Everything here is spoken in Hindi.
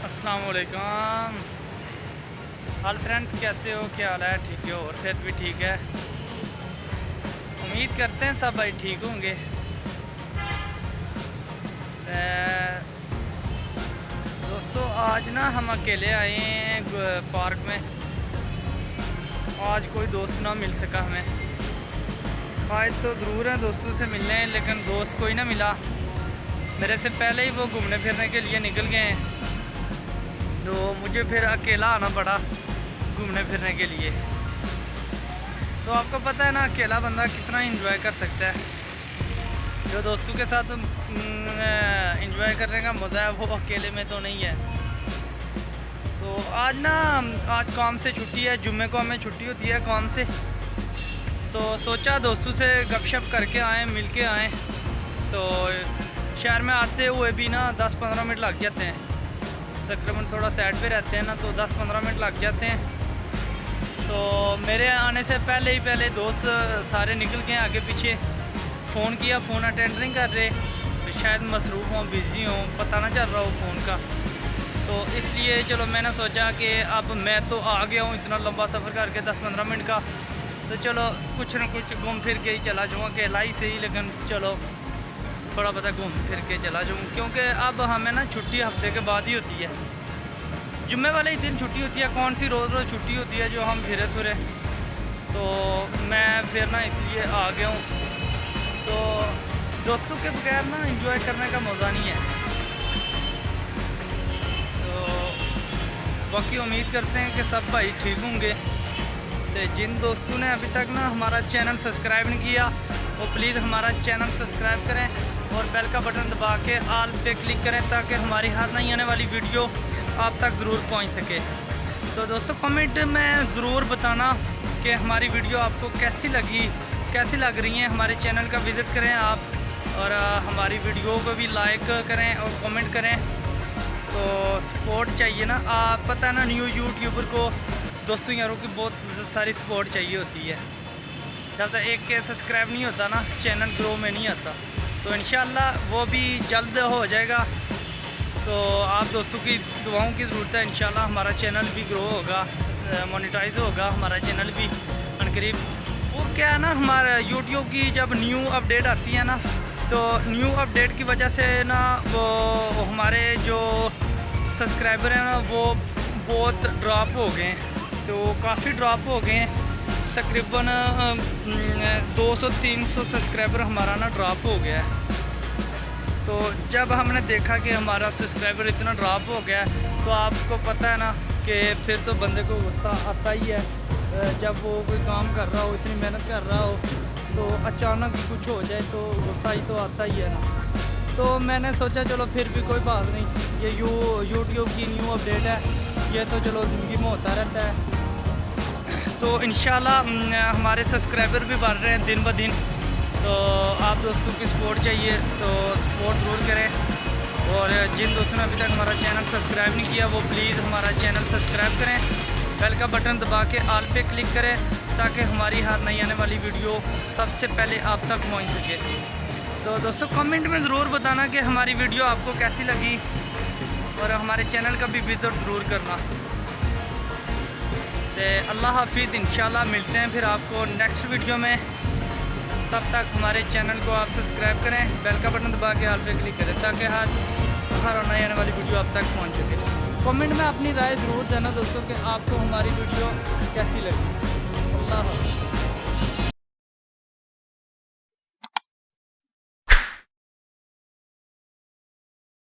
अस्सलाम वालेकुम। हाल फ्रेंड्स, कैसे हो? क्या हाल है? ठीक हो? और सेहत भी ठीक है? उम्मीद करते हैं सब भाई ठीक होंगे। दोस्तों, आज ना हम अकेले आए हैं पार्क में। आज कोई दोस्त ना मिल सका हमें। आज तो ज़रूर है दोस्तों से मिलने, लेकिन दोस्त कोई ना मिला। मेरे से पहले ही वो घूमने फिरने के लिए निकल गए हैं, तो मुझे फिर अकेला आना पड़ा घूमने फिरने के लिए। तो आपको पता है ना, अकेला बंदा कितना एंजॉय कर सकता है। जो दोस्तों के साथ एंजॉय करने का मज़ा है वो अकेले में तो नहीं है। तो आज काम से छुट्टी है, जुम्मे को हमें छुट्टी होती है काम से। तो सोचा दोस्तों से गपशप करके आएँ, मिल के आएँ। तो शहर में आते हुए भी ना 10-15 मिनट लग जाते हैं। तकरीबन थोड़ा साइड पे रहते हैं ना, तो 10-15 मिनट लग जाते हैं। तो मेरे आने से पहले दोस्त सारे निकल गए आगे पीछे। फ़ोन किया, फ़ोन अटेंड नहीं कर रहे, तो शायद मसरूफ़ हों, बिज़ी हों, पता ना चल रहा हो फ़ोन का। तो इसलिए चलो मैंने सोचा कि अब मैं तो आ गया हूँ इतना लंबा सफ़र करके 10-15 मिनट का, तो चलो कुछ ना कुछ घूम फिर के ही चला जाऊँ। अकेला ही सही, लेकिन चलो थोड़ा बहुत घूम फिर के चला जाऊँ। क्योंकि अब हमें ना छुट्टी हफ्ते के बाद ही होती है। जुम्मे वाले ही दिन छुट्टी होती है, कौन सी रोज़ रोज़ छुट्टी होती है जो हम फिरे तुरे। तो मैं फिर ना इसलिए आ गया हूँ। तो दोस्तों के बगैर ना एंजॉय करने का मज़ा नहीं है। तो बाकी उम्मीद करते हैं कि सब भाई ठीक होंगे। तो जिन दोस्तों ने अभी तक ना हमारा चैनल सब्सक्राइब नहीं किया, वो प्लीज़ हमारा चैनल सब्सक्राइब करें और बेल का बटन दबा के ऑल पे क्लिक करें, ताकि हमारी हर नई आने वाली वीडियो आप तक ज़रूर पहुंच सके। तो दोस्तों, कमेंट में ज़रूर बताना कि हमारी वीडियो आपको कैसी लग रही है। हमारे चैनल का विज़िट करें आप, और हमारी वीडियो को भी लाइक करें और कमेंट करें। तो सपोर्ट चाहिए ना, आप पता है ना, न्यू यूट्यूबर को दोस्तों यारों की बहुत सारी सपोर्ट चाहिए होती है। जब तक एक के सब्सक्राइब नहीं होता ना, चैनल ग्रो में नहीं आता। तो इंशाल्लाह वो भी जल्द हो जाएगा। तो आप दोस्तों की दुआओं की ज़रूरत है। इंशाल्लाह हमारा चैनल भी ग्रो होगा, मोनेटाइज होगा हमारा चैनल भी अनकरीब। और क्या है ना, हमारा यूट्यूब की जब न्यू अपडेट आती है ना, तो न्यू अपडेट की वजह से ना वो हमारे जो सब्सक्राइबर हैं ना, वो बहुत ड्रॉप हो गए हैं। तो काफ़ी ड्रॉप हो गए हैं, तकरीबन 200-300 सब्सक्राइबर हमारा ना ड्रॉप हो गया है। तो जब हमने देखा कि हमारा सब्सक्राइबर इतना ड्रॉप हो गया है, तो आपको पता है ना कि फिर तो बंदे को गुस्सा आता ही है। जब वो कोई काम कर रहा हो, इतनी मेहनत कर रहा हो, तो अचानक कुछ हो जाए तो गुस्सा ही तो आता ही है ना। तो मैंने सोचा चलो फिर भी कोई बात नहीं, ये यूट्यूब की न्यू अपडेट है, ये तो चलो ज़िंदगी में होता रहता है। तो इंशाल्लाह हमारे सब्सक्राइबर भी बढ़ रहे हैं दिन ब दिन। तो आप दोस्तों की सपोर्ट चाहिए, तो सपोर्ट ज़रूर करें। और जिन दोस्तों ने अभी तक हमारा चैनल सब्सक्राइब नहीं किया, वो प्लीज़ हमारा चैनल सब्सक्राइब करें, बेल का बटन दबा के ऑल पे क्लिक करें, ताकि हमारी हर नई आने वाली वीडियो सबसे पहले आप तक पहुँच सके। तो दोस्तों, कमेंट में ज़रूर बताना कि हमारी वीडियो आपको कैसी लगी, और हमारे चैनल का भी विज़िट ज़रूर करना। तो अल्लाह हाफिज़, इंशाल्लाह मिलते हैं फिर आपको नेक्स्ट वीडियो में। तब तक हमारे चैनल को आप सब्सक्राइब करें, बेल का बटन दबा के ऑल पे क्लिक करें, ताकि हर नई आने वाली वीडियो आप तक पहुंच सके। कमेंट में अपनी राय ज़रूर देना दोस्तों कि आपको हमारी वीडियो कैसी लगी।